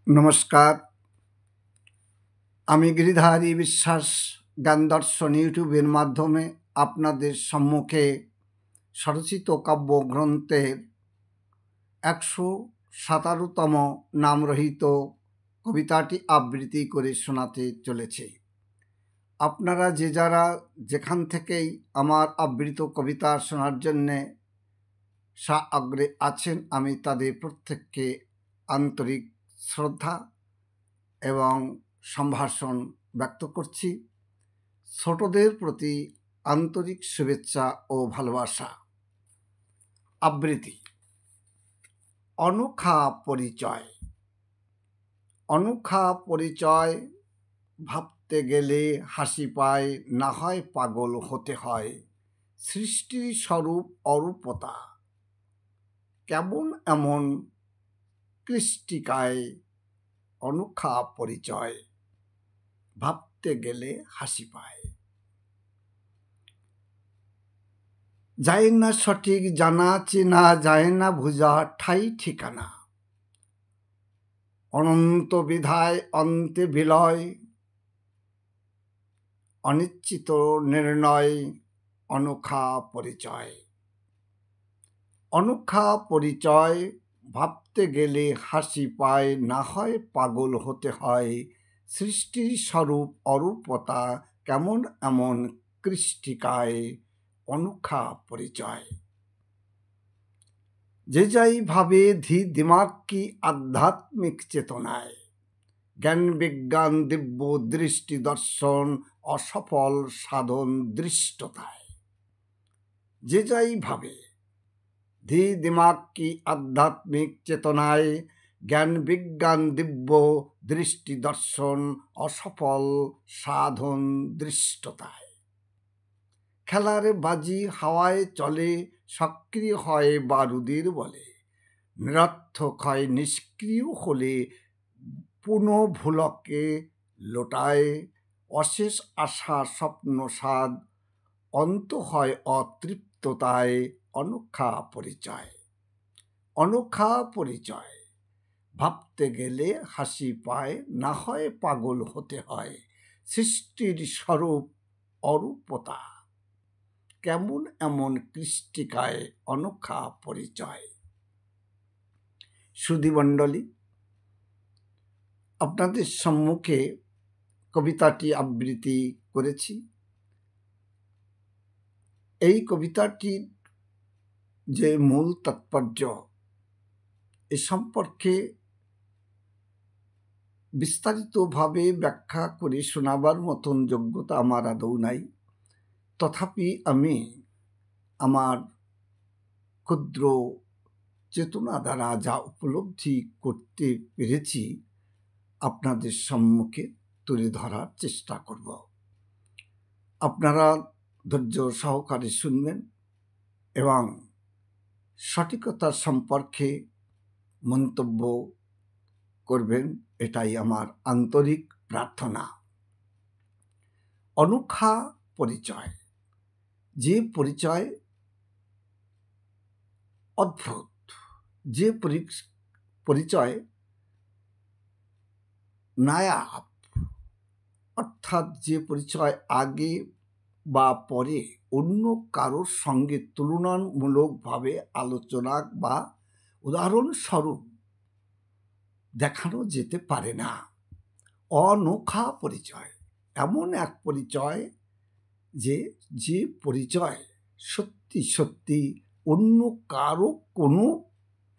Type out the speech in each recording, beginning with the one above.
নমস্কার, আমি গিরিধারী বিশ্বাস জ্ঞান দর্শন ইউটিউবের মাধ্যমে আপনাদের সম্মুখে স্বরচিত কাব্যগ্রন্থের ১১৭তম নামরহিত কবিতাটি আবৃত্তি করে শোনাতে চলেছি। আপনারা যে যারা যেখান থেকেই আমার আবৃত কবিতা শোনার জন্যে আগ্রহে আছেন, আমি তাদের প্রত্যেককে আন্তরিক শ্রদ্ধা এবং সম্ভাষণ ব্যক্ত করছি। ছোটদের প্রতি আন্তরিক শুভেচ্ছা ও ভালোবাসা। আবৃত্তি। অনোখা পরিচয়। অনোখা পরিচয় ভাবতে গেলে হাসি পায়, না হয় পাগল হতে হয়। সৃষ্টির স্বরূপ অরূপতা, কেমন এমন কৃষ্টিকায়। অনোখা পরিচয় ভাবতে গেলে হাসি পায়। যায় না সঠিক জানা চেনা, যায় না বুঝা ঠাই ঠিকানা। অনন্ত বিধায় অন্তে বিলয়, অনিশ্চিত নির্ণয়। অনোখা পরিচয়। অনোখা পরিচয় ভাবতে গেলে হাসি পায়, না হয় পাগল হতে হয়। সৃষ্টির স্বরূপ অরূপতা, কেমন এমন কৃষ্টিকায়। অনোখা পরিচয়। যে যাই ভাবে ধী দিমাগ কি আধ্যাত্মিক চেতনায়। জ্ঞান বিজ্ঞান দিব্য দৃষ্টি দর্শন, অসফল সাধন দৃষ্টতায়। যে যাই ভাবে ধী দিমাগ কি আধ্যাত্মিক চেতনায়। জ্ঞান বিজ্ঞান দিব্য দৃষ্টি দর্শন, অসফল সাধন দৃষ্টতায়। খেলার বাজি হাওয়ায় চলে, সক্রিয় হয় বারুদের বলে। নিরর্থক হয় নিষ্ক্রিয় হলে, পুনঃভুলকে লোটায়। অশেষ আশা স্বপ্ন সাদ, অন্ত হয় অতৃপ্ততায়। অনোখা পরিচয়। অনোখা পরিচয় ভাবতে গেলে হাসি পায়, না হয় পাগল হতে হয়। সৃষ্টির স্বরূপ অরূপতা, কেমন এমন কৃষ্টিকায়। অনোখা পরিচয়। সুধীমণ্ডলী, আপনাদের সম্মুখে কবিতাটি আবৃত্তি করেছি। এই কবিতাটির যে মূল তাৎপর্য, এ সম্পর্কে বিস্তারিতভাবে ব্যাখ্যা করে শোনাবার মতন যোগ্যতা আমার আদৌ নাই। তথাপি আমি আমার ক্ষুদ্র চেতনা দ্বারা যা উপলব্ধি করতে পেরেছি, আপনাদের সম্মুখে তুলে ধরার চেষ্টা করব। আপনারা ধৈর্য সহকারে শুনবেন এবং সঠিকতার সম্পর্কে মন্তব্য করবেন, এটাই আমার আন্তরিক প্রার্থনা। অনোখা পরিচয়। যে পরিচয় অদ্ভুত, যে পরিচয় নায়াব, অর্থাৎ যে পরিচয় আগে বা পরে অন্য কারোর সঙ্গে তুলনামূলকভাবে আলোচনা বা উদাহরণস্বরূপ দেখানো যেতে পারে না। অনোখা পরিচয় এমন এক পরিচয় যে পরিচয় সত্যি সত্যি অন্য কারো কোনো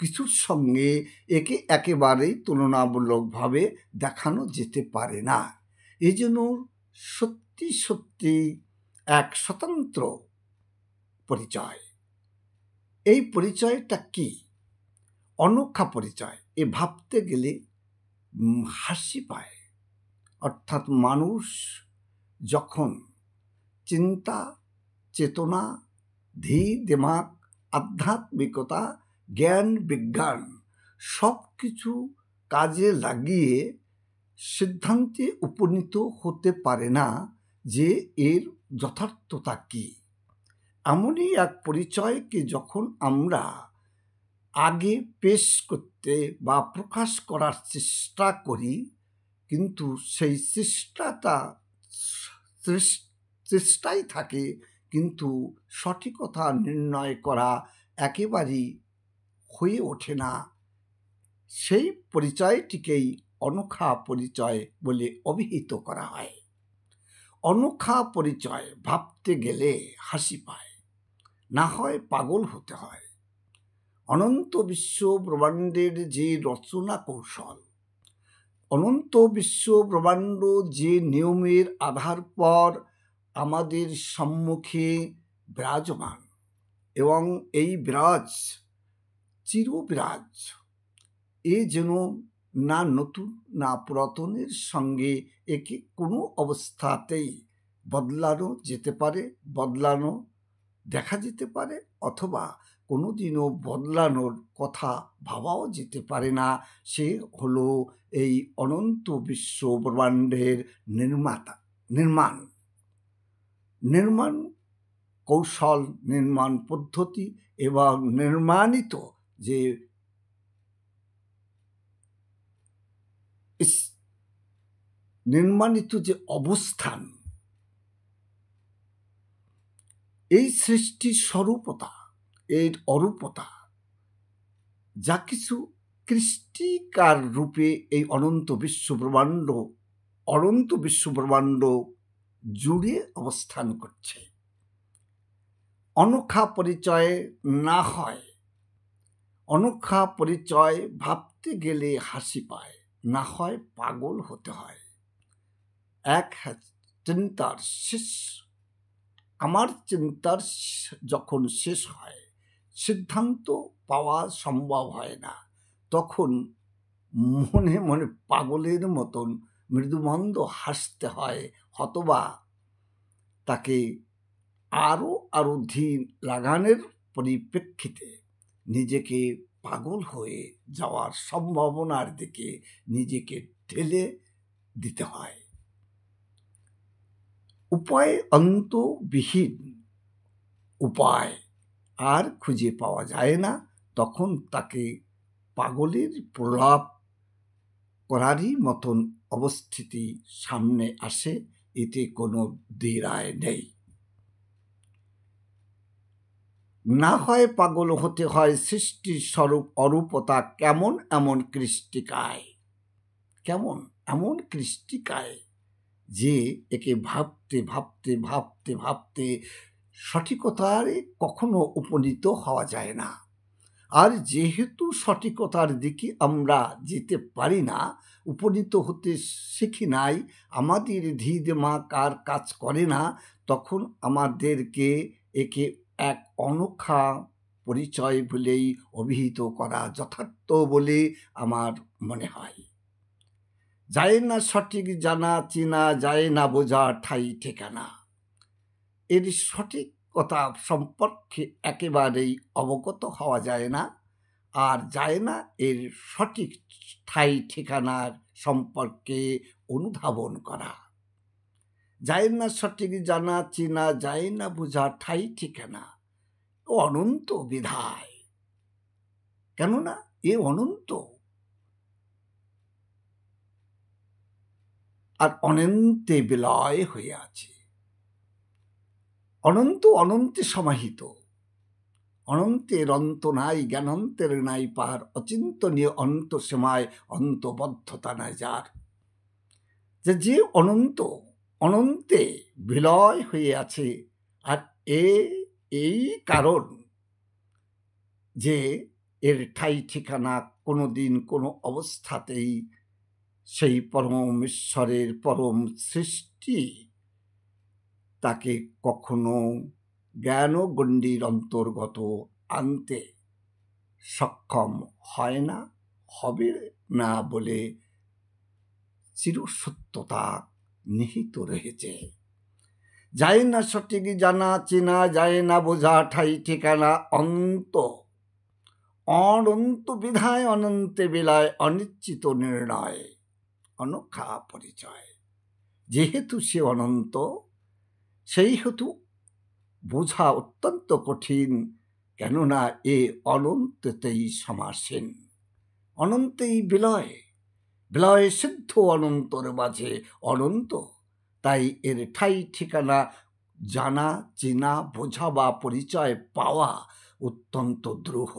কিছুর সঙ্গে একে একেবারেই তুলনামূলকভাবে দেখানো যেতে পারে না। এই জন্য সত্যি সত্যি এক স্বতন্ত্র পরিচয়। এই পরিচয়টা কি? অনোখা পরিচয়। এ ভাবতে গেলে হাসি পায়। অর্থাৎ মানুষ যখন চিন্তা, চেতনা, ধী দিমাগ, আধ্যাত্মিকতা, জ্ঞান বিজ্ঞান সব কিছু কাজে লাগিয়ে সিদ্ধান্তে উপনীত হতে পারে না যে এর যথার্থতা কি। এমনই এক পরিচয়কে যখন আমরা আগে পেশ করতে বা প্রকাশ করার চেষ্টা করি, কিন্তু সেই চেষ্টাই থাকে, কিন্তু সঠিকতা নির্ণয় করা একেবারেই হয়ে ওঠে না। সেই পরিচয়টিকেই অনোখা পরিচয় বলে অভিহিত করা হয়। অনোখা পরিচয় ভাবতে গেলে হাসি পায়, না হয় পাগল হতে হয়। অনন্ত বিশ্ব ব্রহ্মাণ্ডের যে রচনা কৌশল, অনন্ত বিশ্ব ব্রহ্মাণ্ড যে নিয়মের আধার পর আমাদের সম্মুখে বিরাজমান, এবং এই বিরাজ চিরবিরাজ, এ যেন না নতুন না পুরাতনের সঙ্গে একে কোনো অবস্থাতেই বদলানো যেতে পারে, বদলানো দেখা যেতে পারে, অথবা কোনোদিনও বদলানোর কথা ভাবাও যেতে পারে না। সে হলো এই অনন্ত বিশ্ব ব্রহ্মাণ্ডের নির্মাণ কৌশল, নির্মাণ পদ্ধতি এবং নির্মাণিত যে অবস্থান, এই সৃষ্টির স্বরূপতা, এর অরূপতা, যা কিছু কৃষ্টিকার রূপে এই অনন্ত বিশ্বব্রহ্মাণ্ড জুড়ে অবস্থান করছে। অনোখা পরিচয় না হয়, অনোখা পরিচয় ভাবতে গেলে হাসি পায়, না হয় পাগল হতে হয়। আমার চিন্তার যখন শেষ হয়, সিদ্ধান্ত পাওয়া সম্ভব হয় না, তখন মনে মনে পাগলের মতন মৃদুমন্দ হাসতে হয়, অথবা তাকে আরো ধীর লাগানের পরিপ্রেক্ষিতে নিজেকে পাগল হয়ে যাওয়ার সম্ভাবনার দিকে নিজেকে ঠেলে দিতে হয়। উপায় অন্তবিহীন উপায় আর খুঁজে পাওয়া যায় না, তখন তাকে পাগলের প্রলাপ করারই মতন অবস্থিতি সামনে আসে। এতে কোনো দ্বিরায় নেই। না হয় পাগল হতে হয় সৃষ্টির স্বরূপ অরূপতা কেমন এমন কৃষ্টিকায়, যে একে ভাবতে সঠিকতায় কখনো উপনীত হওয়া যায় না। আর যেহেতু সঠিকতার দিকে আমরা যেতে পারি না, উপনীত হতে শিখি নাই, আমাদের দিমাগ আর কাজ করে না, তখন আমাদেরকে একে এক অনোখা পরিচয় বলেই অভিহিত করা যথার্থ বলে আমার মনে হয়। যায় না সঠিক জানা চেনা, যায় না বোঝা ঠাই ঠিকানা। এর সঠিকতা সম্পর্কে একেবারেই অবগত হওয়া যায় না, আর যায় না এর সঠিক ঠাই ঠিকানার সম্পর্কে অনুধাবন করা। যায় না সঠিক জানা চেনা, যায় না বোঝা ঠাই ঠিকানা, অনন্ত বিধায়। কেননা এ অনন্ত, আর অনন্তে বিলয় হয়ে আছে। অনন্তে সমাহিত, অনন্তের অন্ত নাই, জ্ঞানন্তের নাই পার, অচিন্তনীয় অন্ত সীমায় অন্তবদ্ধতা নাই যার। যে অনন্তে বিলয় হয়ে আছে, আর এই কারণ যে এর ঠাই ঠিকানা কোনোদিন কোনো অবস্থাতেই সেই পরমেশ্বরের পরম সৃষ্টি তাকে কখনো জ্ঞান গণ্ডির অন্তর্গত আনতে সক্ষম হয় না, হবে না বলে চিরসত্যতা নিহিত রয়েছে। যায় না সঠিক জানা চেনা, যায় না বোঝা ঠাই ঠিকানা, অনন্ত বিধায় অনন্তে বিলায় অনিশ্চিত নির্ণয় অনোখা পরিচয়। যেহেতু সে অনন্ত, সেই হেতু বোঝা অত্যন্ত কঠিন, কেননা এ অনন্ততেই সমাসীন। অনন্তেই বিলয়, বিলয় সিদ্ধ অনন্তর মাঝে অনন্ত। তাই এর ঠাই ঠিকানা জানা, চেনা, বোঝা বা পরিচয় পাওয়া অত্যন্ত দ্রূহ।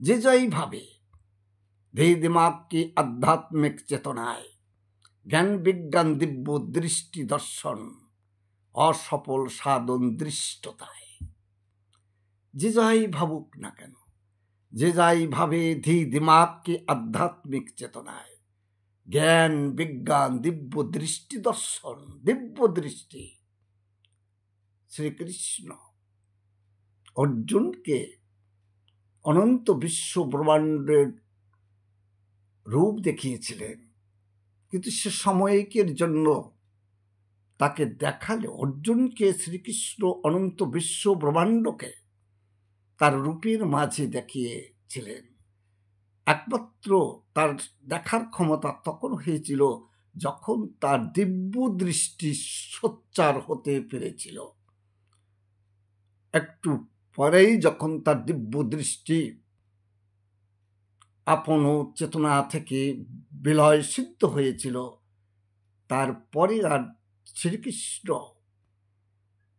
যে যাই ভাবে দেহ দিমাগ কি আধ্যাত্মিক চেতনায়, জ্ঞান বিজ্ঞান দিব্য দৃষ্টি দর্শন, অসফল সাধন দৃষ্টতায়। যে যাই ভাবুক না কেন, যে যাই ভাবে ধী দিমাগ কি আধ্যাত্মিক চেতনায়, জ্ঞান বিজ্ঞান দিব্য দৃষ্টি দর্শন, দিব্য দৃষ্টি। শ্রীকৃষ্ণ অর্জুনকে অনন্ত বিশ্ব ব্রহ্মাণ্ডের রূপ দেখিয়েছিলেন, কিন্তু সে সাময়িকের জন্য তাকে দেখালে অর্জুনকে শ্রীকৃষ্ণ অনন্ত বিশ্ব ব্রহ্মাণ্ডকে তার রূপের মাঝে দেখিয়েছিলেন। একমাত্র তার দেখার ক্ষমতা তখন হয়েছিল যখন তার দিব্য দৃষ্টি সোচ্চার হতে পেরেছিল। একটু পরেই যখন তার দিব্য দৃষ্টি আপন চেতনা থেকে বিলয় সিদ্ধ হয়েছিল, তারপরে আর শ্রীকৃষ্ণ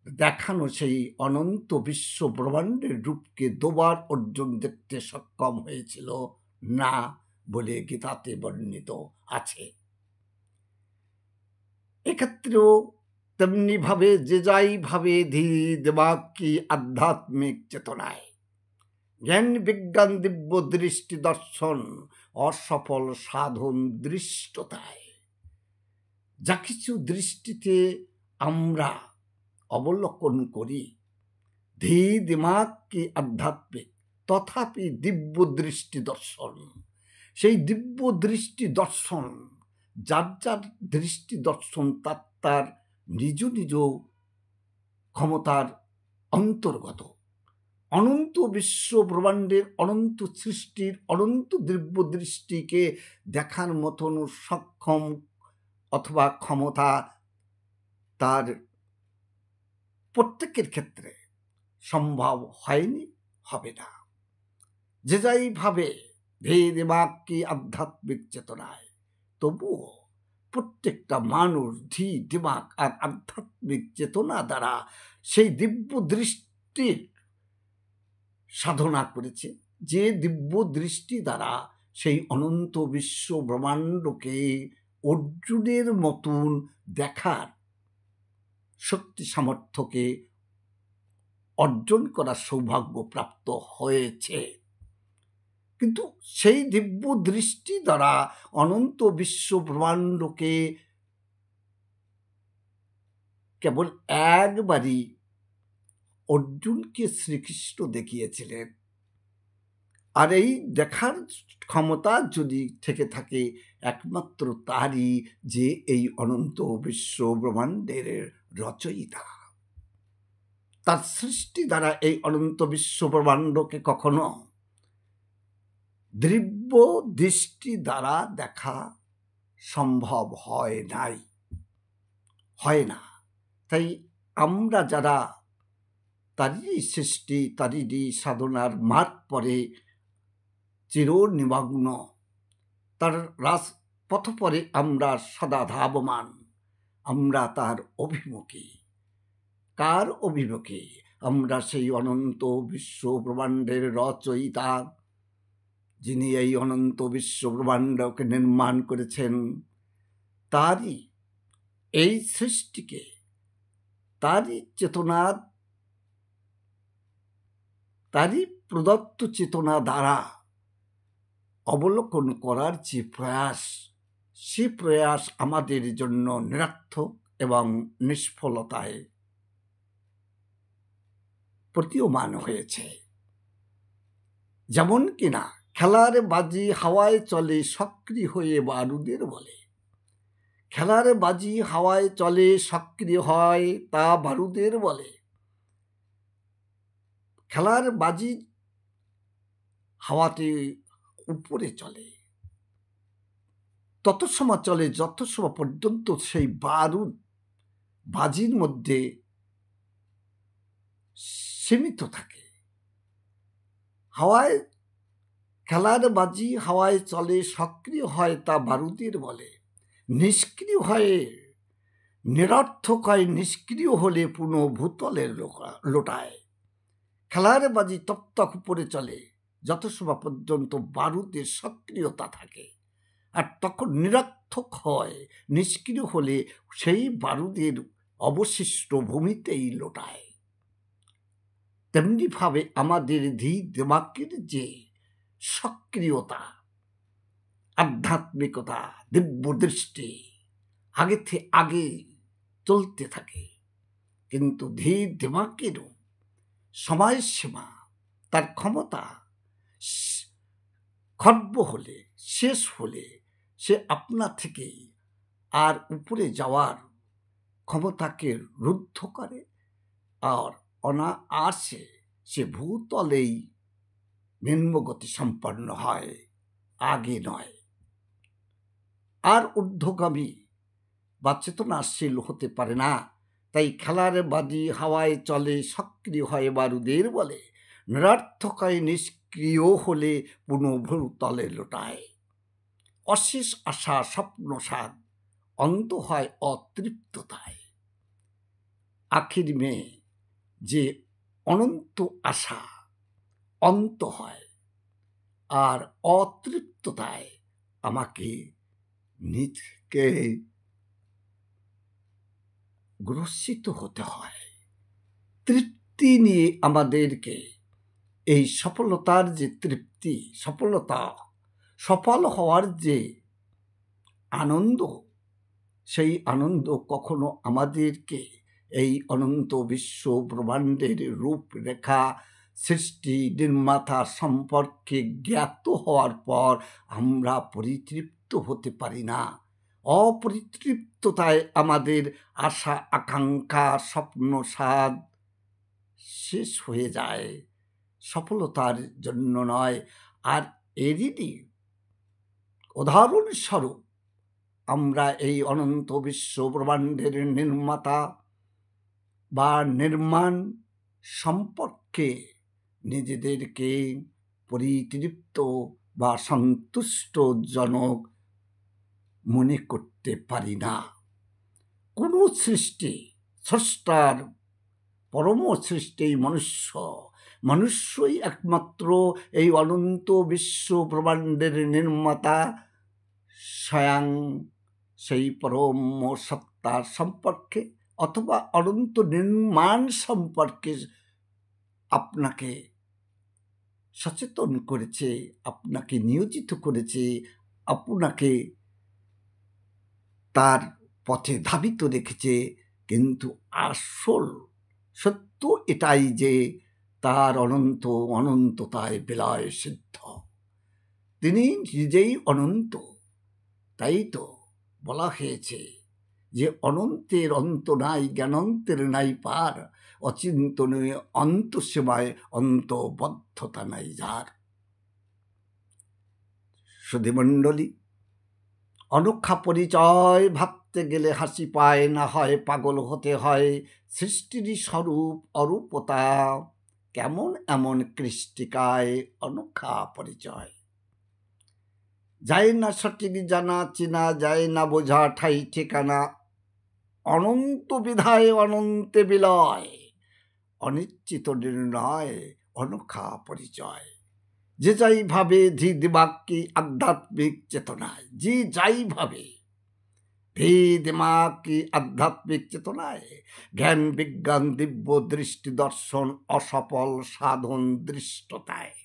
দেখানো সেই অনন্ত বিশ্ব ব্রহ্মাণ্ডের রূপকে দুবার অর্জুন দেখতে সক্ষম হয়েছিল না বলে গীতাতে বর্ণিত আছে। এক্ষেত্রেও তেমনি ভাবে যে যাই ভাবে ধী দিমাগ কি আধ্যাত্মিক চেতনায়, জ্ঞান বিজ্ঞান দিব্য দৃষ্টি দর্শন, অসফল সাধন দৃষ্টতায়। যা কিছু দৃষ্টিতে আমরা অবলোকন করি ধী দিমাগ কি আধ্যাত্মিক, তথাপি দিব্য দৃষ্টি দর্শন। সেই দিব্য দৃষ্টি দর্শন, যার যার দৃষ্টি দর্শন তার তার নিজ নিজ ক্ষমতার অন্তর্গত। অনন্ত বিশ্ব ব্রহ্মাণ্ডের অনন্ত সৃষ্টির অনন্ত দিব্য দৃষ্টিকে দেখার মতন সক্ষম অথবা ক্ষমতা তার প্রত্যেকের ক্ষেত্রে সম্ভব হয়নি, হবে না। যে যাই ভাবে ধী দিমাগ কি আধ্যাত্মিক চেতনায়, তবুও প্রত্যেকটা মানুষ ধী দিমাগ আর আধ্যাত্মিক চেতনা দ্বারা সেই দিব্য দৃষ্টির সাধনা করেছে। যে দিব্য দৃষ্টি দ্বারা সেই অনন্ত বিশ্ব ব্রহ্মাণ্ডকে অর্জুনের মতন দেখার শক্তি সামর্থ্যকে অর্জন করার সৌভাগ্য প্রাপ্ত হয়েছে। কিন্তু সেই দিব্য দৃষ্টি দ্বারা অনন্ত বিশ্ব ব্রহ্মাণ্ডকে কেবল একবারই অর্জুনকে শ্রীকৃষ্ণ দেখিয়েছিলেন। আর এই দেখার ক্ষমতা যদি থেকে থাকে একমাত্র তারই, যে এই অনন্ত বিশ্ব ব্রহ্মাণ্ডের রচয়িতা। তার সৃষ্টি দ্বারা এই অনন্ত বিশ্ব ব্রহ্মাণ্ডকে কখনো দিব্য দৃষ্টি দ্বারা দেখা সম্ভব হয় নাই, হয় না। তাই আমরা যারা তারই সৃষ্টি তারই সাধনার মার্গ পরে চির নিমগ্ন, তার পথ পরে আমরা সদা ধাবমান, আমরা তার অভিমুখী। কার অভিমুখী? আমরা সেই অনন্ত বিশ্ব ব্রহ্মাণ্ডের রচয়িতা, যিনি এই অনন্ত বিশ্ব ব্রহ্মাণ্ডকে নির্মাণ করেছেন, তারই এই সৃষ্টিকে তারই চেতনা, তারই প্রদত্ত চেতনা দ্বারা অবলোকন করার যে প্রয়াস, সে প্রয়াস আমাদের জন্য নিরর্থক এবং নিষ্ফলতায় প্রতীয়মান হয়েছে। যেমন কিনা খেলার বাজি হাওয়ায় চলে সক্রিয় হয়ে বারুদের বলে। খেলার বাজি হাওয়ায় চলে সক্রিয় হয় তা বারুদের বলে। খেলার বাজি হাওয়াতে উপরে চলে, তত সময় চলে যত সময় পর্যন্ত সেই বারুদ বাজির মধ্যে সীমিত থাকে। হাওয়ায় খেলার বাজি হাওয়ায় চলে, সক্রিয় হয় তা বারুদের বলে, নিষ্ক্রিয় হয় নিরর্থক হয়, নিষ্ক্রিয় হলে পুনঃ ভূতলের লোটায়। খেলার বাজি তপ্তক উপরে চলে যত সময় পর্যন্ত বারুদের সক্রিয়তা থাকে, আর তখন নিরর্থক হয়, নিষ্ক্রিয় হলে সেই বারুদের অবশিষ্ট ভূমিতেই লোটায়। তেমনিভাবে আমাদের দিমাগের যে সক্রিয়তা, আধ্যাত্মিকতা, দিব্য দৃষ্টি আগে থেকে আগে চলতে থাকে, কিন্তু দিমাগেরও সময়সীমা, তার ক্ষমতা খর্ব হলে, শেষ হলে সে আপনা থেকেই আর উপরে যাওয়ার ক্ষমতাকে রুদ্ধ করে, আর অনায়াসে সে ভূতলেই নিম্নগতি সম্পন্ন হয়, আগে নয়। আর ঊর্ধ্বগামী বা চেতনাশীল হতে পারে না। তাই খেলার বাজি হাওয়ায় চলে, সক্রিয় হয় বারুদের বলে, নিরর্থক হয়, নিষ্ক্রিয় হলে পুনঃ ভূতলে লোটায়। অশেষ আশা স্বপ্ন সাদ, অন্ত হয় অতৃপ্ততায়। আখির মেয়ে যে অনন্ত আশা অন্ত হয়, আর অতৃপ্ততায় আমাকে নিজকে গ্রসিত হতে হয়। তৃপ্তি নিয়ে আমাদেরকে এই সফলতার যে তৃপ্তি, সফল হওয়ার যে আনন্দ, সেই আনন্দ কখনো আমাদেরকে এই অনন্ত বিশ্ব ব্রহ্মাণ্ডের রূপরেখা, সৃষ্টি নির্মাতা সম্পর্কে জ্ঞাত হওয়ার পর আমরা পরিতৃপ্ত হতে পারি না। অপরিতৃপ্ততায় আমাদের আশা, আকাঙ্ক্ষা, স্বপ্ন, স্বাদ শেষ হয়ে যায়, সফলতার জন্য নয়। আর এরই উদাহরণস্বরূপ আমরা এই অনন্ত বিশ্ব ব্রহ্মাণ্ডের নির্মাতা বা নির্মাণ সম্পর্কে নিজেদেরকে পরিতৃপ্ত বা সন্তুষ্টজনক মনে করতে পারি না। কোনো সৃষ্টি, স্রষ্টার পরম সৃষ্টি মনুষ্যই একমাত্র এই অনন্ত বিশ্ব ব্রহ্মাণ্ডের নির্মাতা। স্বয়ং সেই পরম সত্তার সম্পর্কে অথবা অনন্ত নির্মাণ সম্পর্কে আপনাকে সচেতন করেছে, আপনাকে নিয়োজিত করেছে, আপনাকে তার পথে ধাবিত রেখেছে। কিন্তু আসল সত্য এটাই যে তার অনন্ততায় বিলয় সিদ্ধ, তিনি নিজেই অনন্ত। তাই তো বলা হয়েছে যে অনন্তের অন্ত নাই, জ্ঞানন্তের নাই পার, অচিন্তনীয় অন্ত সেবায় অন্তবদ্ধতা নাই যার। সুধীমণ্ডলী, অনক্ষা পরিচয় ভাবতে গেলে হাসি পায়, না হয় পাগল হতে হয়। সৃষ্টির স্বরূপ অরূপতা, কেমন এমন কৃষ্টিকায় অনক্ষা পরিচয়। যায় না সঠিক জানা চেনা, যায় না বোঝা ঠাই ঠিকানা। অনন্ত বিধায় অনন্তে বিলয়, অনিশ্চিত নির্ণয় অনক্ষা পরিচয়। যে যাই ভাবে দিমাগকে আধ্যাত্মিক চেতনায়, যে যাই ভাবে দিমাগকে আধ্যাত্মিক চেতনায়, জ্ঞান বিজ্ঞান দিব্য দৃষ্টি দর্শন অসফল সাধন দৃষ্টতায়।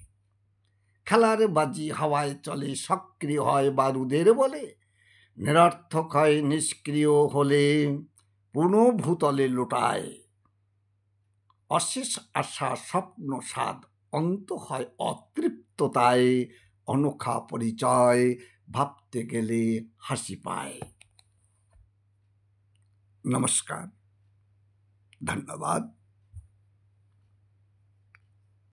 খেলার বাজি হাওয়ায় চলে, সক্রিয় হয় বারুদের বলে, নিরর্থক হয়, নিষ্ক্রিয় হলে পুনঃ ভূতলে লোটায়। অশেষ আশা স্বপ্ন সাদ, অন্ত হয় অতৃপ্ততায়। অনোখা পরিচয় ভাবতে গেলে হাসি পায়। নমস্কার, ধন্যবাদ।